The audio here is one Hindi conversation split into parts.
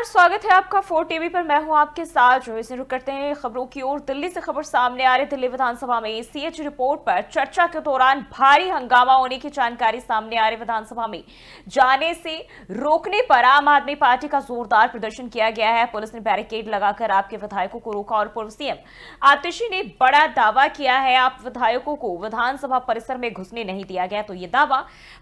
स्वागत है आपका 4 टीवी पर। मैं हूं आपके साथ जो इसे रुक करते हैं खबरों की ओर। दिल्ली से खबर सामने आ रही। दिल्ली विधानसभा में सीएजी रिपोर्ट पर चर्चा के दौरान भारी हंगामा होने की जानकारी सामने आ रही। विधानसभा में जाने से रोकने पर आम आदमी पार्टी का जोरदार प्रदर्शन किया गया है। पुलिस ने बैरिकेड लगाकर आपके विधायकों को रोका और पूर्व सीएम आतिशी ने बड़ा दावा किया है, आप विधायकों को विधानसभा परिसर में घुसने नहीं दिया गया। तो यह दावा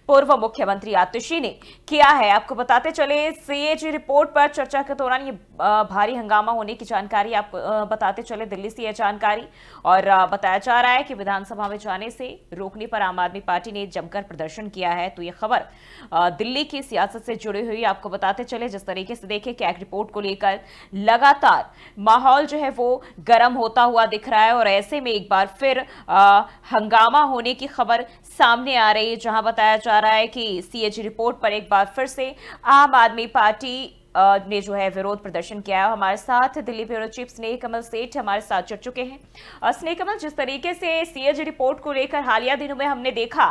पूर्व मुख्यमंत्री आतिशी ने किया है। आपको बताते चले, सीएजी रिपोर्ट पर चर्चा के दौरान ये भारी हंगामा होने की जानकारी आप बताते चले। दिल्ली से यह जानकारी और बताया जा रहा है कि विधानसभा में जाने से रोकने पर आम आदमी पार्टी ने जमकर प्रदर्शन किया है। तो ये खबर दिल्ली की सियासत से जुड़ी हुई आपको बताते चले। जिस तरीके से देखें कैग रिपोर्ट को लेकर लगातार माहौल जो है वो गर्म होता हुआ दिख रहा है और ऐसे में एक बार फिर हंगामा होने की खबर सामने आ रही है, जहां बताया जा रहा है कि सीएजी रिपोर्ट पर एक बार फिर से आम आदमी पार्टी ने जो है विरोध प्रदर्शन किया है। हमारे साथ दिल्ली ब्यूरो चीफ स्नेह कमल सेठ हमारे साथ जुड़ चुके हैं। स्नेह कमल, जिस तरीके से सीएजी रिपोर्ट को लेकर हालिया दिनों में हमने देखा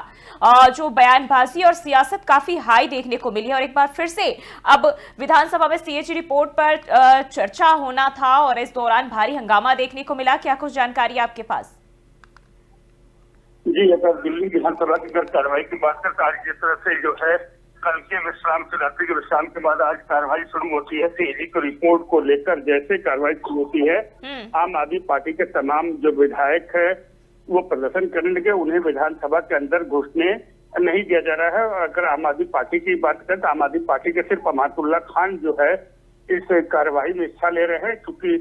जो बयानबाजी और सियासत काफी हाई देखने को मिली और एक बार फिर से अब विधानसभा में सीएजी रिपोर्ट पर चर्चा होना था और इस दौरान भारी हंगामा देखने को मिला, क्या कुछ जानकारी आपके पास? जी, अगर दिल्ली विधानसभा की अगर कार्रवाई की बात करते आज जिस तरह से जो है कल के विश्राम से रात्रि के विश्राम के बाद आज कार्रवाई शुरू होती है सीएजी की रिपोर्ट को लेकर। जैसे कार्रवाई शुरू होती है आम आदमी पार्टी के तमाम जो विधायक है वो प्रदर्शन करने लगे। उन्हें विधानसभा के अंदर घुसने नहीं दिया जा रहा है। और अगर आम आदमी पार्टी की बात करें तो आम आदमी पार्टी के सिर्फ अमातुल्लाह खान जो है इस कार्रवाई में हिस्सा ले रहे हैं, क्योंकि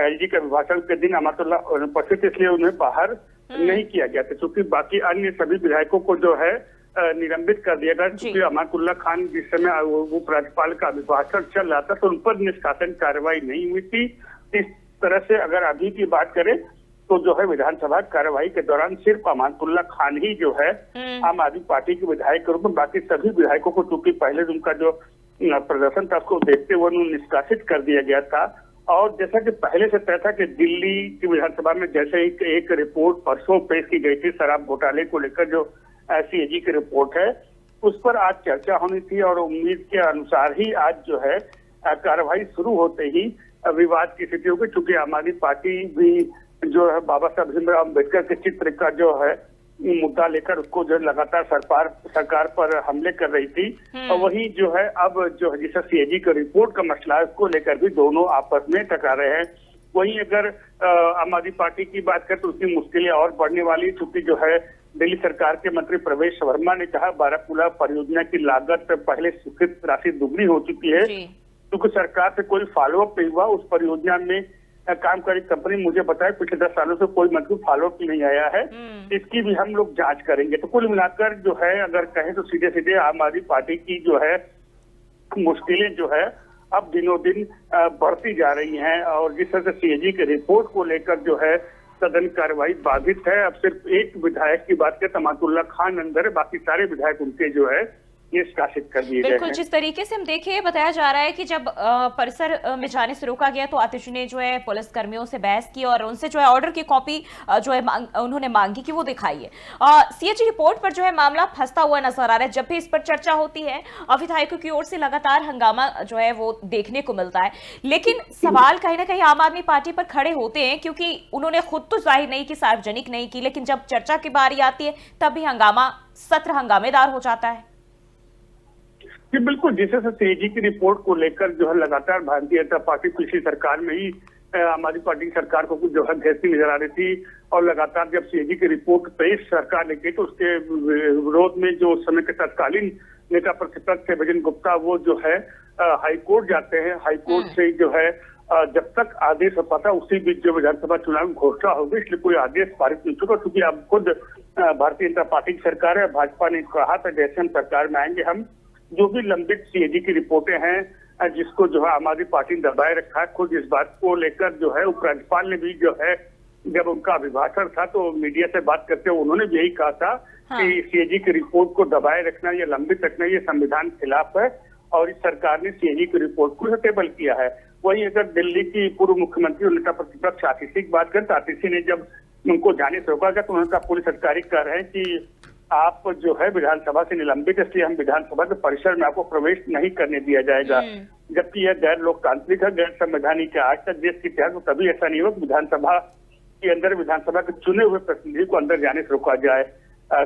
एलजी के अभिभाषण के दिन अमातुल्लाह उपस्थित, इसलिए उन्हें बाहर नहीं किया गया था। क्योंकि बाकी अन्य सभी विधायकों को जो है निलंबित कर दिया गया, क्योंकि अमातुल्लाह खान जिस समय उपराज्यपाल का अभिभाषण चल रहा था तो उन पर निष्कासन कार्रवाई नहीं हुई थी। इस तरह से अगर अभी की बात करें तो जो है विधानसभा कार्रवाई के दौरान सिर्फ अमातुल्लाह खान ही जो है आम आदमी पार्टी के विधायक के रूप में, बाकी सभी विधायकों को चूंकि पहले उनका जो प्रदर्शन था उसको देखते हुए उन्हें निष्कासित कर दिया गया था। और जैसा कि पहले से तय था कि दिल्ली की विधानसभा में जैसे एक रिपोर्ट परसों पेश की गई थी शराब घोटाले को लेकर, जो सीएजी की रिपोर्ट है उस पर आज चर्चा होनी थी और उम्मीद के अनुसार ही आज जो है कार्रवाई शुरू होते ही विवाद की स्थिति होगी। चूंकि आम आदमी पार्टी भी जो है बाबा साहब भीमराव अम्बेडकर के चित्र का जो है मुद्दा लेकर उसको जो लगातार सरकार पर हमले कर रही थी, और वही जो है अब जो है जिसे सीएजी की रिपोर्ट का मसला है उसको लेकर भी दोनों आपस में टकरा रहे हैं। वहीं अगर आम आदमी पार्टी की बात करें तो उसकी मुश्किलें और बढ़ने वाली, चूंकि जो है दिल्ली सरकार के मंत्री प्रवेश वर्मा ने कहा बारामूला परियोजना की लागत पहले स्वीकृत राशि दुगनी हो चुकी है, क्योंकि सरकार से कोई फॉलोअप नहीं हुआ। उस परियोजना में काम कर रही कंपनी मुझे बताया पिछले 10 सालों से कोई मतलब फॉलोअप नहीं आया है, इसकी भी हम लोग जांच करेंगे। तो कुल मिलाकर जो है अगर कहें तो सीधे सीधे आम आदमी पार्टी की जो है मुश्किलें जो है अब दिनों दिन बढ़ती जा रही हैं। और जिस तरह से सीएजी की रिपोर्ट को लेकर जो है सदन कार्रवाई बाधित है। अब सिर्फ एक विधायक की बात करें अमातुल्लाह खान अंदर है, बाकी सारे विधायक उनके जो है निष्कासित कर दिए गए हैं। बिल्कुल, जिस तरीके से हम देखें बताया जा रहा है कि जब परिसर में जाने से रोका गया तो आतिशी ने जो है पुलिस कर्मियों से बहस की और उनसे जो है ऑर्डर की कॉपी जो है उन्होंने मांगी कि वो दिखाई है। सीएजी रिपोर्ट पर जो है मामला फंसता हुआ नजर आ रहा है। जब भी इस पर चर्चा होती है विधायकों की ओर से लगातार हंगामा जो है वो देखने को मिलता है, लेकिन सवाल कहीं ना कहीं आम आदमी पार्टी पर खड़े होते हैं, क्योंकि उन्होंने खुद तो जाहिर नहीं की, सार्वजनिक नहीं की, लेकिन जब चर्चा की बारी आती है तब भी हंगामा सत्र हंगामेदार हो जाता है। जी बिल्कुल, जिस तरह से सीएजी की रिपोर्ट को लेकर जो है लगातार भारतीय जनता पार्टी पिछली सरकार में ही आम आदमी पार्टी की सरकार को कुछ जो है घेरती नजर आ रही थी, और लगातार जब सीएजी की रिपोर्ट पेश सरकार ने की तो उसके विरोध में जो उस समय के तत्कालीन नेता प्रतिपक्ष थे भजन गुप्ता, वो जो है हाईकोर्ट जाते हैं। हाईकोर्ट से जो है जब तक आदेश हो पाता उसी बीच जो विधानसभा चुनाव में घोषणा होगी, इसलिए कोई आदेश पारित नहीं चुका। क्योंकि अब खुद भारतीय जनता पार्टी की सरकार है, भाजपा ने कहा था जैसे हम सरकार में आएंगे हम जो भी लंबित सीएजी की रिपोर्टें हैं जिसको जो है आम आदमी पार्टी ने दबाए रखा है, खुद इस बात को लेकर जो है उपराज्यपाल ने भी जो है जब उनका अभिभाषण था तो मीडिया से बात करते हुए उन्होंने भी यही कहा था कि सीएजी की रिपोर्ट को दबाए रखना या लंबित रखना ये संविधान खिलाफ है, और इस सरकार ने सीएजी की रिपोर्ट को टेबल किया है। वहीं अगर दिल्ली की पूर्व मुख्यमंत्री और नेता प्रतिपक्ष आतिशी की बात करें तो आतिशी ने जब उनको जाने से रोका गया तो उन्होंने कहा पुलिस अधिकारी कह रहे हैं कि आप जो है विधानसभा से निलंबित, इसलिए हम विधानसभा के परिसर में आपको प्रवेश नहीं करने दिया जाएगा। जबकि यह गैर लोकतांत्रिक है, गैर संवैधानिक है। आज तक देश के इतिहास में कभी ऐसा नहीं हुआ कि विधानसभा के अंदर विधानसभा के चुने हुए प्रतिनिधि को अंदर जाने से रोका जाए।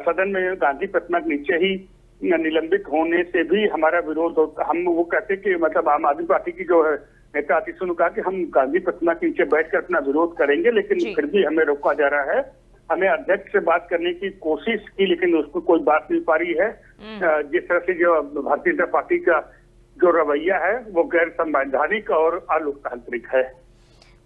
सदन में गांधी प्रतिमा के नीचे ही निलंबित होने से भी हमारा विरोध होता। हम वो कहते कि मतलब आम आदमी पार्टी की जो है नेता आतिशु ने कहा कि हम गांधी प्रतिमा के नीचे बैठकर अपना विरोध करेंगे, लेकिन फिर भी हमें रोका जा रहा है। हमें अध्यक्ष से बात करने की कोशिश की, लेकिन उसको कोई बात नहीं पा रही है। जिस तरह से जो भारतीय जनता पार्टी का जो रवैया है वो गैर संवैधानिक और अलोकतांत्रिक है।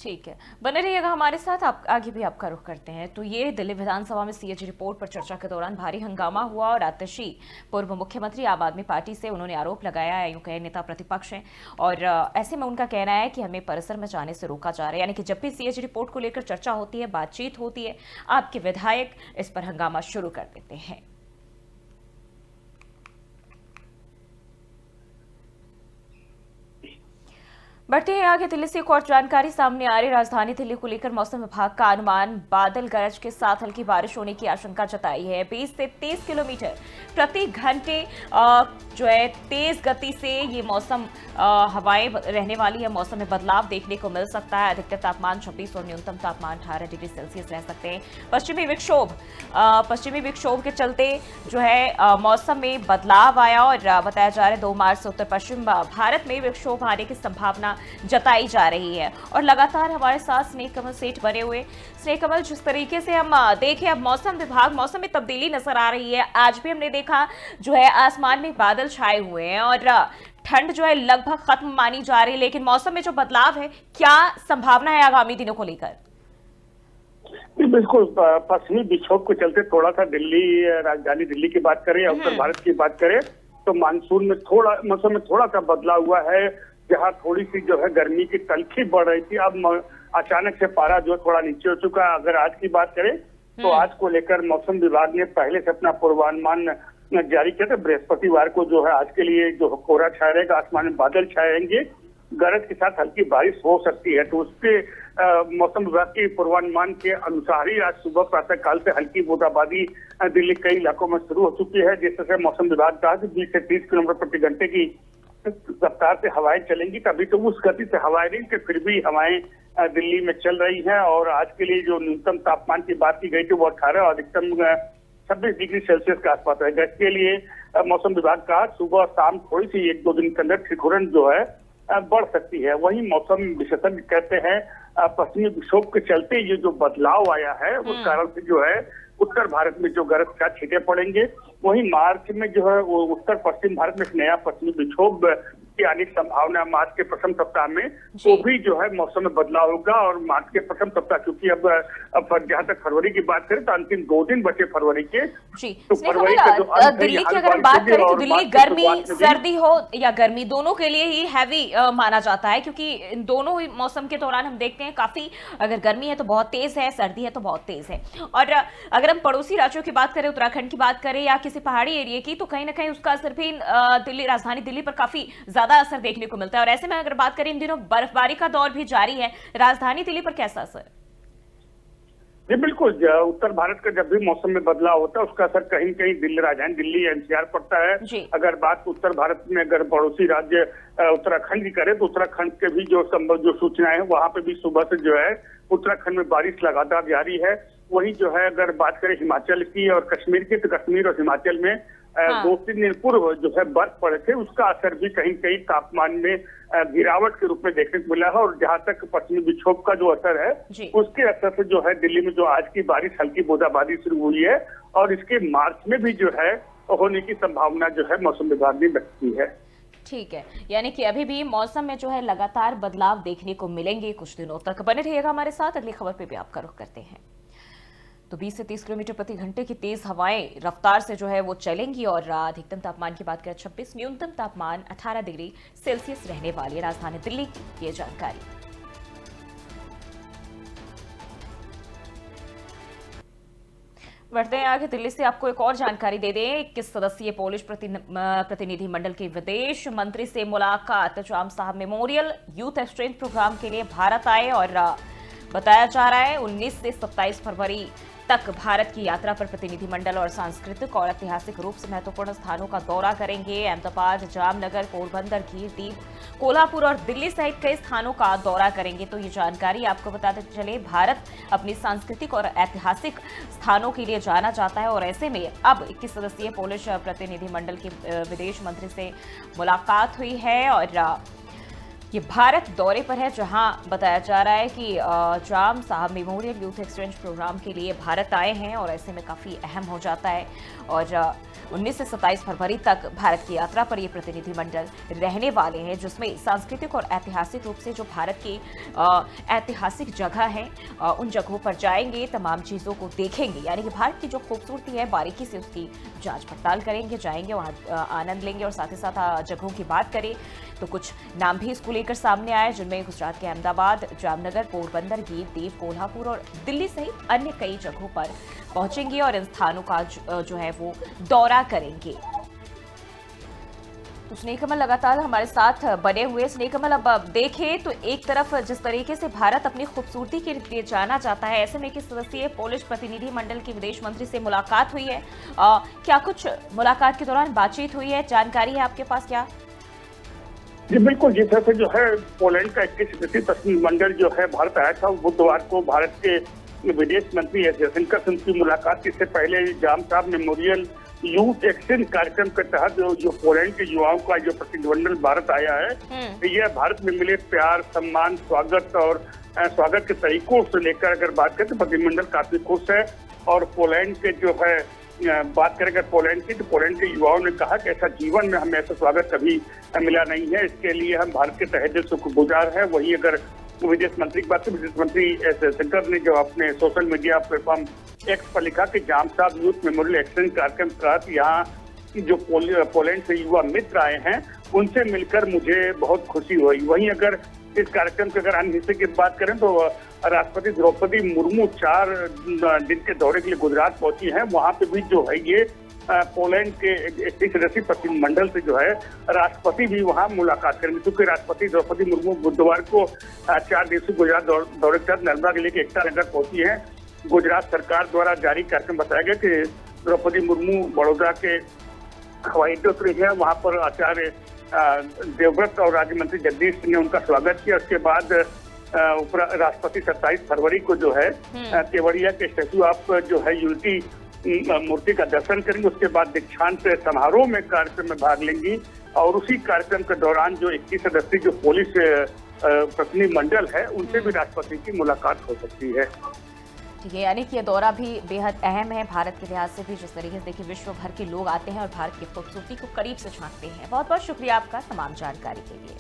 ठीक है, बने रहिएगा हमारे साथ। आप आगे भी आपका रुख करते हैं। तो ये दिल्ली विधानसभा में सीएजी रिपोर्ट पर चर्चा के दौरान भारी हंगामा हुआ और आतिशी पूर्व मुख्यमंत्री आम आदमी पार्टी से उन्होंने आरोप लगाया, यूं कहे नेता प्रतिपक्ष हैं, और ऐसे में उनका कहना है कि हमें परिसर में जाने से रोका जा रहा है। यानी कि जब भी सीएजी रिपोर्ट को लेकर चर्चा होती है, बातचीत होती है, आपके विधायक इस पर हंगामा शुरू कर देते हैं। बढ़ते हैं आगे। दिल्ली से एक और जानकारी सामने आ रही। राजधानी दिल्ली को लेकर मौसम विभाग का अनुमान, बादल गरज के साथ हल्की बारिश होने की आशंका जताई है। 20 से 30 किलोमीटर प्रति घंटे जो है तेज गति से ये मौसम हवाएं रहने वाली है। मौसम में बदलाव देखने को मिल सकता है। अधिकतम तापमान 26 और न्यूनतम तापमान 18 डिग्री सेल्सियस रह सकते हैं। पश्चिमी विक्षोभ के चलते जो है मौसम में बदलाव आया और बताया जा रहा है 2 मार्च से उत्तर पश्चिम भारत में विक्षोभ आने की संभावना जताई जा रही है। और लगातार हमारे साथ स्नेह कमल सेठ बने हुए। स्नेह कमल, जिस तरीके से हम देखें अब मौसम विभाग, मौसम में तब्दीली नजर आ रही है। आज भी हमने देखा जो है आसमान में बादल छाए हुए हैं और ठंड जो है लगभग खत्म मानी जा रही है, लेकिन मौसम में जो बदलाव है, क्या संभावना है आगामी दिनों को लेकर? बिल्कुल, पश्चिमी विक्षोभ के चलते थोड़ा सा राजधानी दिल्ली की बात करें या उत्तर भारत की बात करें तो मानसून में मौसम में थोड़ा सा बदलाव हुआ है। जहाँ थोड़ी सी जो है गर्मी की तलखी बढ़ रही थी, अब अचानक से पारा जो थोड़ा नीचे हो चुका है। अगर आज की बात करें तो आज को लेकर मौसम विभाग ने पहले से अपना पूर्वानुमान जारी किया था। बृहस्पतिवार को जो है आज के लिए जो कोहरा छाया रहेगा, आसमान में बादल छाएंगे, गरज के साथ हल्की बारिश हो सकती है। तो उसके मौसम विभाग के पूर्वानुमान के अनुसार ही आज सुबह प्रातः काल से हल्की बूंदाबांदी दिल्ली के कई इलाकों में शुरू हो चुकी है। जिस तरह से मौसम विभाग कहा कि 20 से 30 किलोमीटर प्रति घंटे की रफ्तार से हवाएं चलेंगी। तभी तो उस गति से हवाएं नहीं कि फिर भी हवाएं दिल्ली में चल रही हैं। और आज के लिए जो न्यूनतम तापमान की बात की गई थी वो 18 और अधिकतम 26 डिग्री सेल्सियस के आसपास रहेगा। इसके लिए मौसम विभाग का सुबह शाम थोड़ी सी 1-2 दिन के अंदर ठिठुरन जो है बढ़ सकती है। वहीं मौसम विशेषज्ञ कहते हैं पश्चिमी विक्षोभ के चलते ये जो बदलाव आया है उस कारण से जो है उत्तर भारत में जो गरज का छींटे पड़ेंगे। वहीं मार्च में जो है वो उत्तर पश्चिम भारत में एक नया पश्चिमी विक्षोभ की आने की संभावना मार्च के प्रथम सप्ताह में, वो भी जो है मौसम में बदलाव होगा। और मार्च के प्रथम सप्ताह, क्योंकि अब जहां तक फरवरी की बात करें तो अंतिम 2 दिन बचे फरवरी के। तो फरवरी का जो दिल्ली की अगर हम बात करें तो दिल्ली गर्मी सर्दी हो या गर्मी दोनों के लिए ही हैवी माना जाता है, क्योंकि इन दोनों ही मौसम के दौरान हम देखते हैं काफी, अगर गर्मी है तो बहुत तेज है, सर्दी है तो बहुत तेज है। और अगर हम पड़ोसी राज्यों की बात करें, उत्तराखंड की बात करें या किसी पहाड़ी एरिया की, तो कहीं ना कहीं उसका असर भी दिल्ली, राजधानी दिल्ली पर काफी ज्यादा असर देखने को मिलता है। और ऐसे में अगर बात करें इन दिनों बर्फबारी का दौर भी जारी है, राजधानी दिल्ली पर कैसा असर? जी बिल्कुल, उत्तर भारत का जब भी मौसम में बदलाव होता है उसका असर कहीं न कहीं दिल्ली, राजधानी दिल्ली, एनसीआर पड़ता है। अगर बात उत्तर भारत में अगर पड़ोसी राज्य उत्तराखंड की करें तो उत्तराखंड के भी जो सूचनाएं हैं वहां पे भी सुबह से जो है उत्तराखंड में बारिश लगातार जारी है। वहीं जो है अगर बात करें हिमाचल की और कश्मीर की, तो कश्मीर और हिमाचल में 2-3 दिन पूर्व जो है बर्फ पड़े थे, उसका असर भी कहीं कहीं तापमान में गिरावट के रूप में देखने को मिला है। और जहां तक पश्चिमी विक्षोभ का जो असर है उसके असर से जो है दिल्ली में जो आज की बारिश हल्की बूंदाबांदी शुरू हुई है और इसके मार्च में भी जो है होने की संभावना जो है मौसम विभाग ने व्यक्त की है। ठीक है, यानी कि अभी भी मौसम में जो है लगातार बदलाव देखने को मिलेंगे कुछ दिनों तक। बने रहिएगा हमारे साथ, अगली खबर पे भी आपका रुख करते हैं। तो 20 से 30 किलोमीटर प्रति घंटे की तेज हवाएं रफ्तार से जो है वो चलेंगी और अधिकतम तापमान की बात करें 26, न्यूनतम तापमान 18 डिग्री सेल्सियस रहने वाली है राजधानी दिल्ली की ये जानकारी। बढ़ते हैं आगे। दिल्ली से आपको एक और जानकारी दे दें। 21 सदस्यीय पोलिश प्रतिनिधि मंडल के विदेश मंत्री से मुलाकात। जाम साहब मेमोरियल यूथ एक्सचेंज प्रोग्राम के लिए भारत आए और बताया जा रहा है 19 से 27 फरवरी तक भारत की यात्रा पर प्रतिनिधिमंडल और सांस्कृतिक और ऐतिहासिक रूप से महत्वपूर्ण स्थानों का दौरा करेंगे। अहमदाबाद, जामनगर, पोरबंदर, गीर, दीव, कोल्हापुर और दिल्ली सहित कई स्थानों का दौरा करेंगे। तो ये जानकारी आपको बताते चले, भारत अपनी सांस्कृतिक और ऐतिहासिक स्थानों के लिए जाना जाता है और ऐसे में अब 21 सदस्यीय पोलिश प्रतिनिधिमंडल के विदेश मंत्री से मुलाकात हुई है और ये भारत दौरे पर है, जहां बताया जा रहा है कि जाम साहब मेमोरियल यूथ एक्सचेंज प्रोग्राम के लिए भारत आए हैं और ऐसे में काफ़ी अहम हो जाता है। और 19 से 27 फरवरी तक भारत की यात्रा पर ये प्रतिनिधिमंडल रहने वाले हैं, जिसमें सांस्कृतिक और ऐतिहासिक रूप से जो भारत की ऐतिहासिक जगह है उन जगहों पर जाएंगे, तमाम चीज़ों को देखेंगे, यानी कि भारत की जो खूबसूरती है बारीकी से उसकी जांच पड़ताल करेंगे, जाएंगे वहाँ आनंद लेंगे। और साथ ही साथ जगहों की बात करें तो कुछ नाम भी इसको लेकर सामने आए, जिनमें गुजरात के अहमदाबाद, जामनगर, पोरबंदर, गीर, दीव, कोल्हापुर और दिल्ली सहित अन्य कई जगहों पर पहुंचेंगे और इन स्थानों का जो है वो दौरा करेंगे। तो स्नेहकमल लगातार हमारे साथ बने हुए। स्नेहकमल, अब देखें तो एक तरफ जिस तरीके से भारत अपनी खूबसूरती के लिए जाना जाता है, ऐसे में 21 सदस्यीय पोलिश प्रतिनिधिमंडल की विदेश मंत्री से मुलाकात हुई है। क्या कुछ मुलाकात के दौरान बातचीत हुई है, जानकारी है आपके पास क्या? जी बिल्कुल, जिस तरह से जो है पोलैंड का 21 सदस्यीय प्रतिनिधिमंडल जो है भारत आया था, बुधवार को भारत के विदेश मंत्री एस जयशंकर से उनकी मुलाकात। इससे पहले जाम साहब मेमोरियल यूथ एक्सचेंज कार्यक्रम के तहत जो पोलैंड के युवाओं का जो प्रतिनिधिमंडल भारत आया है, यह भारत में मिले प्यार, सम्मान, स्वागत और स्वागत के तरीकों से लेकर अगर बात करें तो प्रतिनिधिमंडल काफी खुश है। और पोलैंड के जो है बात करें अगर पोलैंड की, तो पोलैंड के युवाओं ने कहा कि ऐसा जीवन में हमें ऐसा स्वागत कभी मिला नहीं है, इसके लिए हम भारत के तहे दिल से शुक्रगुजार है। वहीं अगर विदेश मंत्री की बात करें, विदेश मंत्री एस जयशंकर ने जो अपने सोशल मीडिया प्लेटफॉर्म एक्स पर लिखा कि जाम साहब यूथ मेमोरियल एक्सचेंज कार्यक्रम के तहत यहाँ जो पोलैंड से युवा मित्र आए हैं, उनसे मिलकर मुझे बहुत खुशी हुई। वहीं अगर इस कार्यक्रम के अगर अन्य हिस्से की बात करें तो राष्ट्रपति द्रौपदी मुर्मू 4 दिन के दौरे के लिए गुजरात पहुंची हैं। वहां पे भी जो है ये पोलैंड के 21 सदस्यीय प्रतिनिधिमंडल से जो है राष्ट्रपति भी वहां मुलाकात करेंगे, क्योंकि राष्ट्रपति द्रौपदी मुर्मू बुधवार को 4 दिवसीय गुजरात दौरे के तहत नर्मदा जिले के एकता नगर पहुंची है। गुजरात सरकार द्वारा जारी कार्यक्रम बताया गया कि द्रौपदी मुर्मू बड़ौदा के हवाई अड्डे उतरी है। वहां पर आचार्य देवव्रत और राज्य मंत्री जगदीश सिंह ने उनका स्वागत किया। उसके बाद राष्ट्रपति 27 फरवरी को जो है केवड़िया के स्टैच्यू ऑफ जो है यूनिटी मूर्ति का दर्शन करेंगे। उसके बाद दीक्षांत समारोह में कार्यक्रम में भाग लेंगी और उसी कार्यक्रम के दौरान जो 21 सदस्यीय जो पोलिश प्रतिनिधिमंडल है, उनसे भी राष्ट्रपति की मुलाकात हो सकती है। ठीक है, यानी कि ये दौरा भी बेहद अहम है भारत के लिहाज से भी, जिस तरीके से देखिए विश्व भर के लोग आते हैं और भारत की खूबसूरती को करीब से झांकते हैं। बहुत बहुत शुक्रिया आपका तमाम जानकारी के लिए।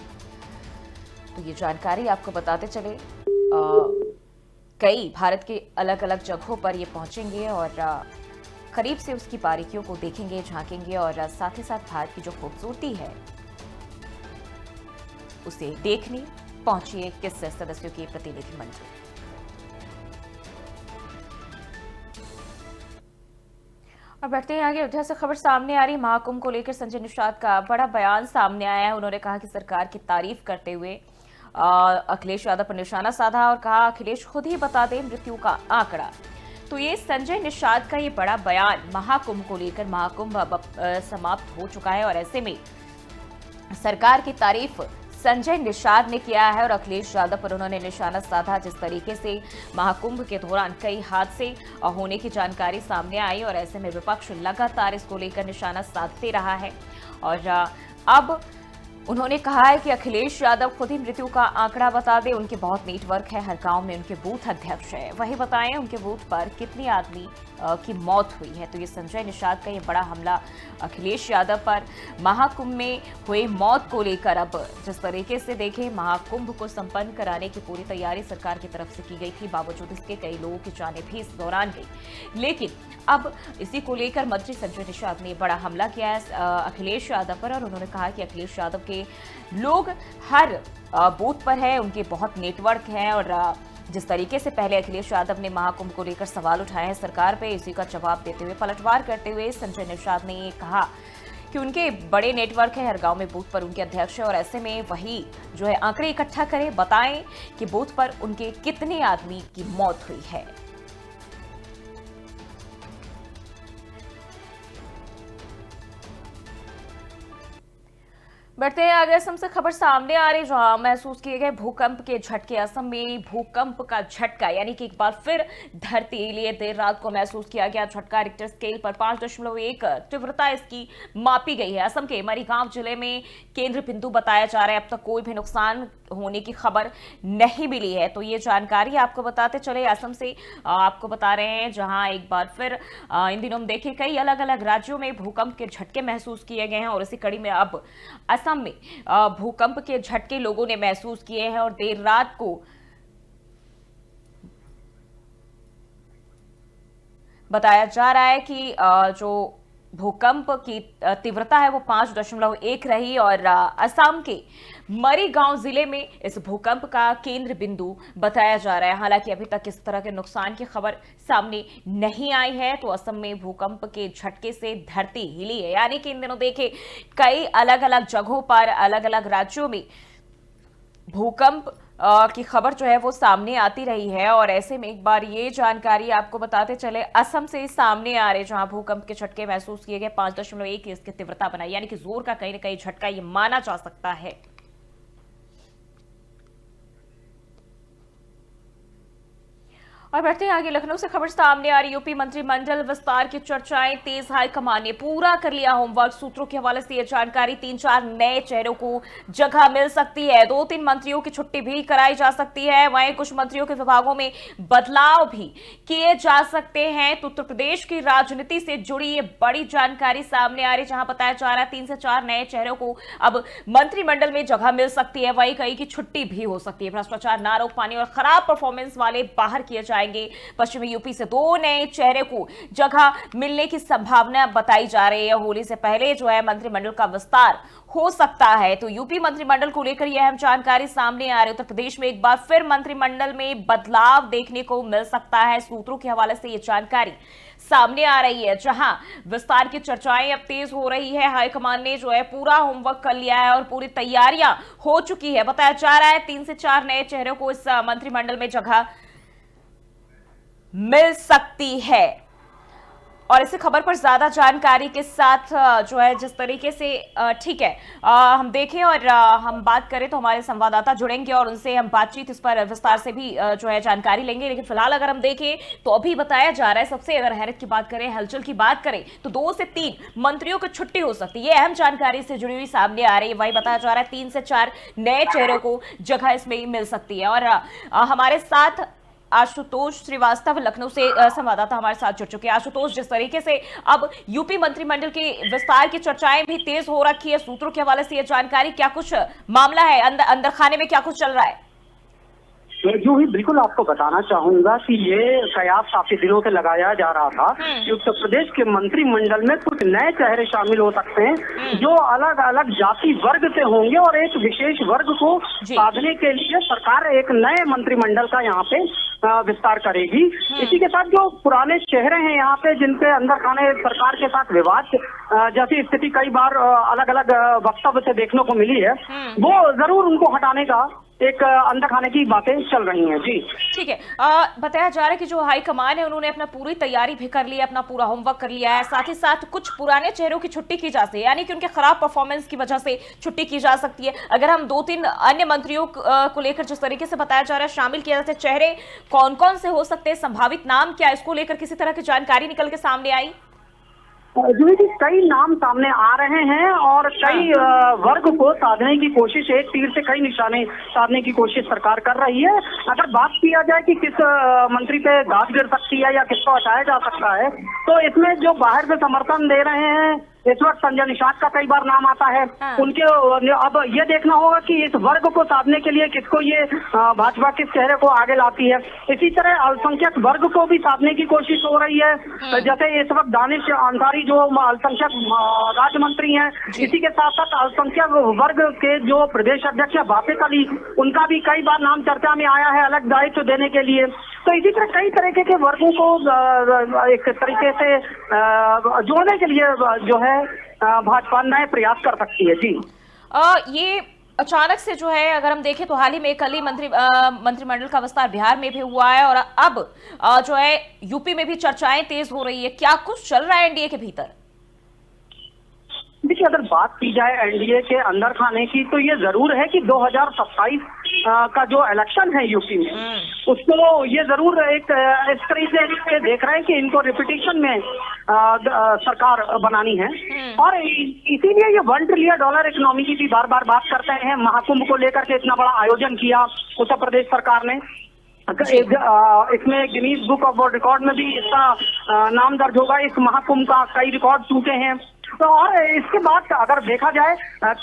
तो ये जानकारी आपको बताते चले, कई भारत के अलग अलग जगहों पर ये पहुंचेंगे और करीब से उसकी बारीकियों को देखेंगे, झांकेंगे और साथ ही साथ भारत की जो खूबसूरती है उसे देखने पहुंचिए 21 सदस्यों के प्रतिनिधिमंडल। और बढ़ते हैं आगे, अयोध्या से खबर सामने आ रही। महाकुंभ को लेकर संजय निषाद का बड़ा बयान सामने आया है। उन्होंने कहा कि सरकार की तारीफ करते हुए अखिलेश यादव पर निशाना साधा और कहा अखिलेश खुद ही बता दे मृत्यु का आंकड़ा। तो ये संजय निषाद का ये बड़ा बयान महाकुंभ को लेकर, महाकुंभ अब समाप्त हो चुका है और ऐसे में सरकार की तारीफ संजय निषाद ने किया है और अखिलेश यादव पर उन्होंने निशाना साधा। जिस तरीके से महाकुंभ के दौरान कई हादसे होने की जानकारी सामने आई और ऐसे में विपक्ष लगातार इसको लेकर निशाना साधते रहा है और अब उन्होंने कहा है कि अखिलेश यादव खुद ही मृत्यु का आंकड़ा बता दे। उनके बहुत नेटवर्क है, हर गांव में उनके बूथ अध्यक्ष है, वही बताएं उनके बूथ पर कितनी आदमी की मौत हुई है। तो ये संजय निषाद का ये बड़ा हमला अखिलेश यादव पर महाकुंभ में हुई मौत को लेकर, अब जिस तरीके से देखें महाकुंभ को संपन्न कराने की पूरी तैयारी सरकार की तरफ से की गई थी, बावजूद इसके कई लोगों की जानें भी इस दौरान गई, लेकिन अब इसी को लेकर मंत्री संजय निषाद ने बड़ा हमला किया है अखिलेश यादव पर और उन्होंने कहा कि अखिलेश यादव के लोग हर बूथ पर है, उनके बहुत नेटवर्क है और जिस तरीके से पहले अखिलेश यादव ने महाकुंभ को लेकर सवाल उठाए हैं सरकार पे, इसी का जवाब देते हुए, पलटवार करते हुए संजय निषाद ने ये कहा कि उनके बड़े नेटवर्क है, हर गांव में बूथ पर उनके अध्यक्ष है और ऐसे में वही जो है आंकड़े इकट्ठा करें, बताएं कि बूथ पर उनके कितने आदमी की मौत हुई है। बढ़ते हैं आगे। असम से खबर सामने आ रही, जहां महसूस किए गए भूकंप के झटके। असम में भूकंप का झटका यानी कि एक बार फिर धरती हिली। देर रात को महसूस किया गया झटका। रिक्टर स्केल पर 5.1 तीव्रता इसकी मापी गई है। असम के मरीगांव जिले में केंद्र बिंदु बताया जा रहा है। अब तक कोई भी नुकसान होने की खबर नहीं मिली है। तो ये जानकारी आपको बताते चले। असम से आपको बता रहे हैं, जहां एक बार फिर इन दिनों देखे कई अलग अलग राज्यों में भूकंप के झटके महसूस किए गए हैं और इसी कड़ी में अब असम में भूकंप के झटके लोगों ने महसूस किए हैं। और देर रात को बताया जा रहा है कि जो भूकंप की तीव्रता है वो 5.1 रही और असम के मरीगांव जिले में इस भूकंप का केंद्र बिंदु बताया जा रहा है। हालांकि अभी तक इस तरह के नुकसान की खबर सामने नहीं आई है। तो असम में भूकंप के झटके से धरती हिली है, यानी कि इन दिनों देखे कई अलग अलग जगहों पर अलग अलग राज्यों में भूकंप की खबर जो है वो सामने आती रही है। और ऐसे में एक बार ये जानकारी आपको बताते चले, असम से सामने आ रहे जहां भूकंप के झटके महसूस किए गए 5.1 की इसकी तीव्रता बनाई, यानी कि जोर का कहीं ना कहीं झटका ये माना जा सकता है। और बढ़ते हैं आगे। लखनऊ से खबर सामने आ रही, यूपी मंत्रिमंडल विस्तार की चर्चाएं तेज। हाईकमान ने पूरा कर लिया होमवर्क। सूत्रों के हवाले से यह जानकारी। 3-4 नए चेहरों को जगह मिल सकती है। 2-3 मंत्रियों की छुट्टी भी कराई जा सकती है। वहीं कुछ मंत्रियों के विभागों में बदलाव भी किए जा सकते हैं। तो उत्तर प्रदेश की राजनीति से जुड़ी ये बड़ी जानकारी सामने आ रही, जहां बताया जा रहा है 3 से 4 नए चेहरों को अब मंत्रिमंडल में जगह मिल सकती है। वहीं कई की छुट्टी भी हो सकती है। भ्रष्टाचार, नारोक पानी और खराब परफॉर्मेंस वाले बाहर किए जाएंगे। पश्चिमी यूपी से 2 नए चेहरे को जगह मिलने की संभावना बताई जा रही है। होली से पहले जो है मंत्रिमंडल का विस्तार हो सकता है। तो यूपी मंत्रिमंडल को लेकर यह अहम जानकारी सामने आ रही है। उत्तर प्रदेश में एक बार फिर मंत्रिमंडल में बदलाव देखने को मिल सकता है। सूत्रों के हवाले से यह जानकारी सामने आ रही है, जहां विस्तार की चर्चाएं अब तेज हो रही है। हाईकमान ने जो है पूरा होमवर्क कर लिया है और पूरी तैयारियां हो चुकी है। बताया जा रहा है 3 से 4 नए चेहरों को इस मंत्रिमंडल में जगह मिल सकती है। और इसी खबर पर ज्यादा जानकारी के साथ जो है जिस तरीके से ठीक है हम देखें और हम बात करें तो हमारे संवाददाता जुड़ेंगे और उनसे हम बातचीत इस पर विस्तार से भी जो है जानकारी लेंगे। लेकिन फिलहाल अगर हम देखें तो अभी बताया जा रहा है, सबसे अगर हैरत की बात करें, हलचल की बात करें, तो 2 से 3 मंत्रियों की छुट्टी हो सकती है। अहम जानकारी से जुड़ी हुई सामने आ रही है। वही बताया जा रहा है 3 से 4 नए चेहरों को जगह इसमें मिल सकती है। और हमारे साथ आशुतोष श्रीवास्तव लखनऊ से संवाददाता हमारे साथ जुड़ चुके हैं। आशुतोष, जिस तरीके से अब यूपी मंत्रिमंडल के विस्तार की चर्चाएं भी तेज हो रखी है, सूत्रों के हवाले से यह जानकारी, क्या कुछ मामला है अंदर खाने में, क्या कुछ चल रहा है? जो ही बिल्कुल आपको बताना चाहूंगा कि ये कयास काफी दिनों से लगाया जा रहा था कि उत्तर प्रदेश के मंत्रिमंडल में कुछ नए चेहरे शामिल हो सकते हैं जो अलग अलग जाति वर्ग से होंगे और एक विशेष वर्ग को साधने के लिए सरकार एक नए मंत्रिमंडल का यहाँ पे विस्तार करेगी। इसी के साथ जो पुराने चेहरे हैं यहाँ पे, जिनके अंदर खाने सरकार के साथ विवाद जैसी स्थिति कई बार अलग अलग वक्तव्य से देखने को मिली है, वो जरूर उनको हटाने का एक अंदर खाने की बातें चल रही हैं। जी ठीक है। बताया जा रहा है कि जो हाईकमान है उन्होंने अपना पूरी तैयारी भी कर ली है, अपना पूरा होमवर्क कर लिया है। साथ ही साथ कुछ पुराने चेहरों की छुट्टी की जा सकती है, यानी कि उनके खराब परफॉर्मेंस की वजह से छुट्टी की जा सकती है। अगर हम 2-3 अन्य मंत्रियों को लेकर जिस तरीके से बताया जा रहा है शामिल किया जाते, चेहरे कौन कौन से हो सकते हैं, संभावित नाम क्या, इसको लेकर किसी तरह की जानकारी निकल के सामने आई? जी कई नाम सामने आ रहे हैं और कई वर्ग को साधने की कोशिश, एक तीर से कई निशाने साधने की कोशिश सरकार कर रही है। अगर बात किया जाए कि किस मंत्री पे दाद गिर सकती है या किसको हटाया जा सकता है, तो इसमें जो बाहर से समर्थन दे रहे हैं इस वक्त संजय निषाद का कई बार नाम आता है। उनके अब ये देखना होगा कि इस वर्ग को साधने के लिए किसको ये भाजपा किस चेहरे को आगे लाती है। इसी तरह अल्पसंख्यक वर्ग को भी साधने की कोशिश हो रही है। जैसे इस वक्त दानिश अंसारी जो अल्पसंख्यक राज्य मंत्री हैं, इसी के साथ साथ अल्पसंख्यक वर्ग के जो प्रदेश अध्यक्ष है वाफिक अली, उनका भी कई बार नाम चर्चा में आया है अलग दायित्व देने के लिए। तो इसी तरह कई तरीके के वर्गों को एक तरीके से जोड़ने के लिए जो है भाजपा नए प्रयास कर सकती है। जी ये अचानक से जो है अगर हम देखें तो हाल ही में कल ही मंत्रिमंडल का विस्तार बिहार में भी हुआ है और अब जो है यूपी में भी चर्चाएं तेज हो रही है। क्या कुछ चल रहा है एनडीए के भीतर? देखिए, अगर बात की जाए एनडीए के अंदर खाने की, तो ये जरूर है कि 2027 का जो इलेक्शन है यूपी में, उसको ये जरूर एक इस तरीके से देख रहे हैं कि इनको रिपीटिशन में सरकार बनानी है। और इसीलिए ये $1 ट्रिलियन इकोनॉमी की भी बार बार बात करते हैं। महाकुंभ को लेकर के इतना बड़ा आयोजन किया उत्तर प्रदेश सरकार ने। इसमें Guinness book of world record में भी इसका नाम दर्ज होगा। इस महाकुंभ का कई रिकॉर्ड टूटे हैं। तो और इसके बाद अगर देखा जाए,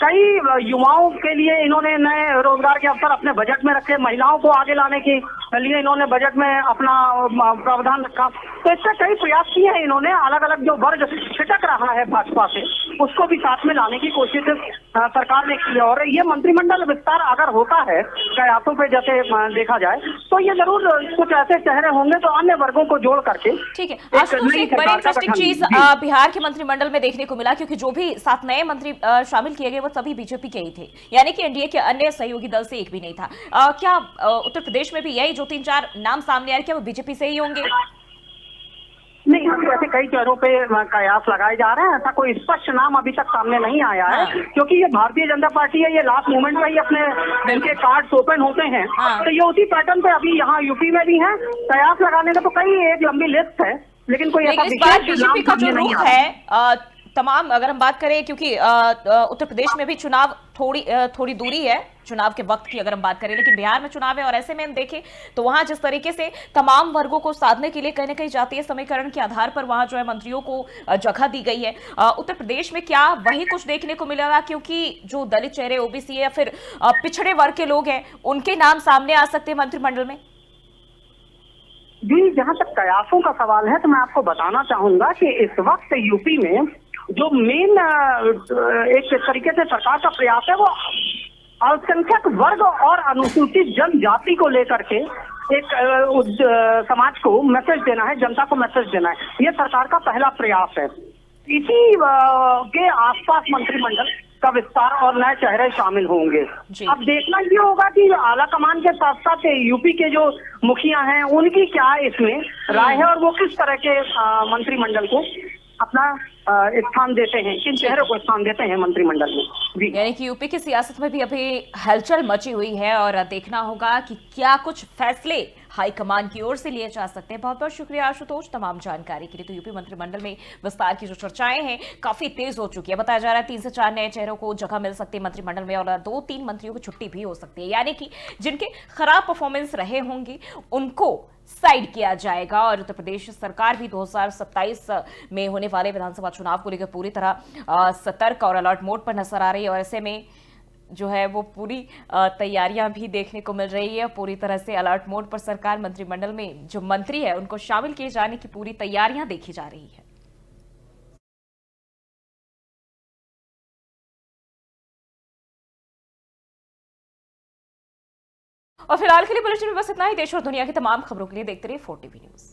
कई युवाओं के लिए इन्होंने नए रोजगार के अवसर अपने बजट में रखे। महिलाओं को आगे लाने के लिए इन्होंने बजट में अपना प्रावधान रखा। तो इससे कई प्रयास किए हैं इन्होंने। अलग अलग जो वर्ग छिटक रहा है भाजपा से, उसको भी साथ में लाने की कोशिश सरकार ने की है। और ये मंत्रिमंडल विस्तार अगर होता है कयासों पे जैसे देखा जाए, तो ये जरूर कुछ ऐसे चेहरे होंगे तो अन्य वर्गों को जोड़ करके। ठीक है, आशुतोष, एक बड़ी इंटरेस्टिंग चीज बिहार के मंत्रिमंडल में देखने को मिला, क्योंकि जो भी 7 नए मंत्री शामिल किए गए वो सभी बीजेपी के ही थे, यानी कि एनडीए के अन्य सहयोगी दल से एक भी नहीं था। क्या उत्तर प्रदेश में भी यही जो 3-4 नाम सामने आए, क्या वो बीजेपी से ही होंगे? नहीं, ऐसे कई चेहरों पे कयास लगाए जा रहे हैं। ऐसा कोई स्पष्ट नाम अभी तक सामने नहीं आया है। क्योंकि ये भारतीय जनता पार्टी है, ये लास्ट मोमेंट में ही अपने इनके कार्ड्स ओपन होते हैं। तो ये उसी पैटर्न पे अभी यहाँ यूपी में भी है। कयास लगाने का तो कई एक लंबी लिस्ट है, लेकिन कोई ऐसा बीजेपी का जो रुख है तमाम, अगर हम बात करें, क्योंकि उत्तर प्रदेश में भी चुनाव थोड़ी दूरी है चुनाव के वक्त की अगर हम बात करें, लेकिन बिहार में चुनाव है। और ऐसे में हम देखें तो वहां जिस तरीके से तमाम वर्गों को साधने के लिए कहीं ना कहीं जातीय समीकरण के आधार पर वहां जो है मंत्रियों को जगह दी गई है। उत्तर प्रदेश में क्या वही कुछ देखने को मिलेगा, क्योंकि जो दलित चेहरे, ओबीसी या फिर पिछड़े वर्ग के लोग हैं, उनके नाम सामने आ सकते हैं मंत्रिमंडल में? जी, जहां तक कयासों का सवाल है तो मैं आपको बताना चाहूंगा कि इस वक्त यूपी में जो मेन एक तरीके से सरकार का प्रयास है, वो अल्पसंख्यक वर्ग और अनुसूचित जनजाति को लेकर के एक समाज को मैसेज देना है, जनता को मैसेज देना है। ये सरकार का पहला प्रयास है। इसी के आसपास मंत्रिमंडल का विस्तार और नए चेहरे शामिल होंगे। अब देखना ये होगा कि आला कमान के साथ साथ यूपी के जो मुखिया हैं, उनकी क्या इसमें राय है और वो किस तरह के मंत्रिमंडल को अपना स्थान देते हैं, किन चेहरों को स्थान देते हैं मंत्रिमंडल में। यानी कि यूपी की सियासत में भी अभी हलचल मची हुई है और देखना होगा कि क्या कुछ फैसले हाईकमान की ओर से लिए जा सकते हैं। बहुत बहुत शुक्रिया आशुतोष तमाम जानकारी के लिए। तो यूपी मंत्रिमंडल में विस्तार की जो चर्चाएं हैं काफी तेज हो चुकी है। बताया जा रहा है 3 से 4 नए चेहरों को जगह मिल सकती है मंत्रिमंडल में और 2-3 मंत्रियों की छुट्टी भी हो सकती है, यानी कि जिनके खराब परफॉर्मेंस रहे होंगे उनको साइड किया जाएगा। और उत्तर प्रदेश सरकार भी 2027 में होने वाले विधानसभा चुनाव को लेकर पूरी तरह सतर्क और अलर्ट मोड पर नजर आ रही है। और ऐसे में जो है वो पूरी तैयारियां भी देखने को मिल रही है। पूरी तरह से अलर्ट मोड पर सरकार, मंत्रिमंडल में जो मंत्री है उनको शामिल किए जाने की पूरी तैयारियां देखी जा रही है। और फिलहाल के लिए बुलेटिन में बस इतना ही। देश और दुनिया की तमाम खबरों के लिए देखते रहिए 4TV न्यूज।